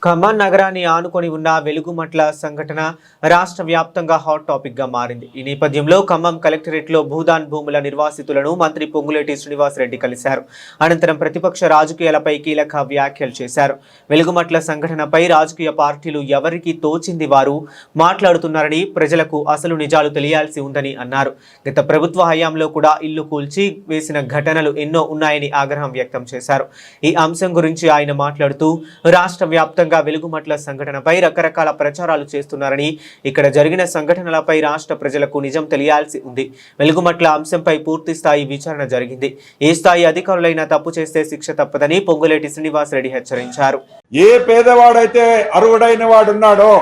ఖమ్మం నగరాన్ని ఆనుకొని ఉన్న వెలుగుమట్ల సంఘటన రాష్ట్ర వ్యాప్తంగా హాట్ టాపిక్ గా మారింది. ఈ నేపథ్యంలో ఖమ్మం కలెక్టరేట్ లో భూదాన్ భూముల నిర్వాసితులను మంత్రి పొంగులేటి శ్రీనివాసరెడ్డి కలిశారు. అనంతరం ప్రతిపక్ష రాజకీయాలపై కీలక వ్యాఖ్యలు చేశారు. వెలుగుమట్ల సంఘటనపై రాజకీయ పార్టీలు ఎవరికి తోచింది వారు మాట్లాడుతున్నారని, ప్రజలకు అసలు నిజాలు తెలియాల్సి ఉందని అన్నారు. గత ప్రభుత్వ హయాంలో కూడా ఇల్లు కూల్చి వేసిన ఘటనలు ఎన్నో ఉన్నాయని ఆగ్రహం వ్యక్తం చేశారు. ఈ అంశం గురించి ఆయన మాట్లాడుతూ రాష్ట్ర వ్యాప్తంగా వెలుగుమట్ల సంఘటనపై రకరకాల ప్రచారాలు చేస్తున్నారని, ఇక్కడ జరిగిన సంఘటనలపై రాష్ట్ర ప్రజలకు నిజం తెలియాల్సి ఉంది. వెలుగుమట్ల అంశంపై పూర్తి స్థాయి విచారణ జరిగింది. ఏ స్థాయి అధికారులైనా తప్పు చేస్తే శిక్ష తప్పదని పొంగులేటి శ్రీనివాసరెడ్డి హెచ్చరించారు. ఏ పేదవాడైతే అర్హుడైన వాడున్నాడో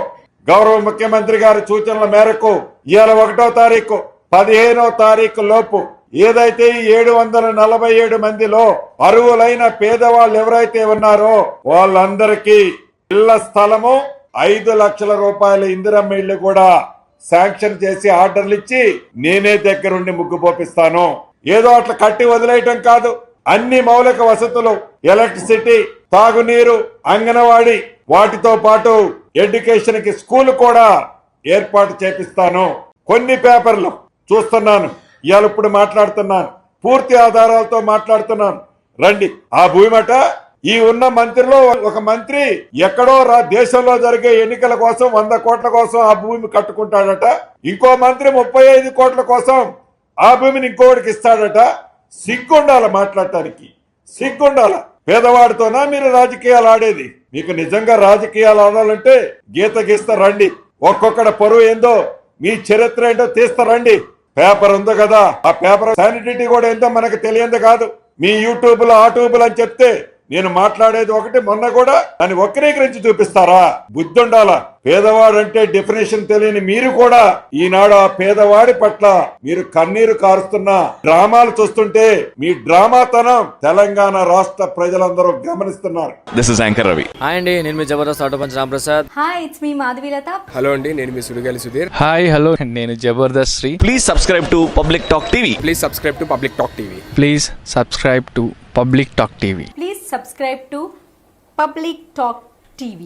గౌరవ ముఖ్యమంత్రి గారి సూచనల మేరకు ఇవాళ 1వ తారీఖు 15వ తారీఖు లోపు ఏదైతే 747 మందిలో అర్హులైన పేదవాళ్ళు ఎవరైతే ఉన్నారో వాళ్ళందరికీ ఇళ్ల స్థలము 5 లక్షల రూపాయల ఇందిరమ్మ ఇళ్లు కూడా శాంక్షన్ చేసి ఆర్డర్లు ఇచ్చి నేనే దగ్గరుండి ముగ్గు పోపిస్తాను. ఏదో అట్లా కట్టి వదిలేయటం కాదు, అన్ని మౌలిక వసతులు, ఎలక్ట్రిసిటీ, తాగునీరు, అంగన్వాడీ, వాటితో పాటు ఎడ్యుకేషన్ కి స్కూల్ కూడా ఏర్పాటు చేపిస్తాను. కొన్ని పేపర్లు చూస్తున్నాను, ఇవాళ ఇప్పుడు మాట్లాడుతున్నాను, పూర్తి ఆధారాలతో మాట్లాడుతున్నాను. రండి. ఆ భూమిట ఈ ఉన్న మంత్రిలో ఒక మంత్రి ఎక్కడో దేశంలో జరిగే ఎన్నికల కోసం 100 కోట్ల కోసం ఆ భూమి కట్టుకుంటాడట. ఇంకో మంత్రి 35 కోట్ల కోసం ఆ భూమిని ఇంకోటికి ఇస్తాడట. సిగ్గుండాల మాట్లాడటానికి, సిగ్గుండాల. పేదవాడితోనా మీరు రాజకీయాలు ఆడేది? మీకు నిజంగా రాజకీయాలు ఆడాలంటే గీత గీస్తారండి. ఒక్కొక్కడ పరువు ఏందో, మీ చరిత్ర ఏంటో తీస్తారండి. పేపర్ ఉంది కదా, ఆ పేపర్ శానిటీ కూడా ఏందో మనకు తెలియంది కాదు. మీ యూట్యూబ్ లో ఆ ట్యూబ్ అని చెప్తే నేను మాట్లాడేది ఒకటి, మొన్న కూడా దాన్ని వక్రీకరించి చూపిస్తారా? బుద్ధి ఉండాలా. పేదవాడు అంటే డెఫినేషన్ తెలియని మీరు కూడా ఈనాడు ఆ పేదవాడి పట్ల మీరు కన్నీరు కారుస్తున్న డ్రామాలు చూస్తుంటే మీ డ్రామాతనం తెలంగాణ రాష్ట్ర ప్రజలందరూ గమనిస్తున్నారు. This is anchor Ravi. Hi అండి, నేను మీ Jabardasth auto punch Ramprasad. Hi, it's మీ మాధవీలత. హలో అండి, నేను మీ సుడిగాలి సుధీర్. హాయ్ హలో, నేను Jabardasth Sri. Please subscribe to public talk TV. Please subscribe to public talk TV. Please subscribe to public talk TV. Please subscribe to Public Talk TV.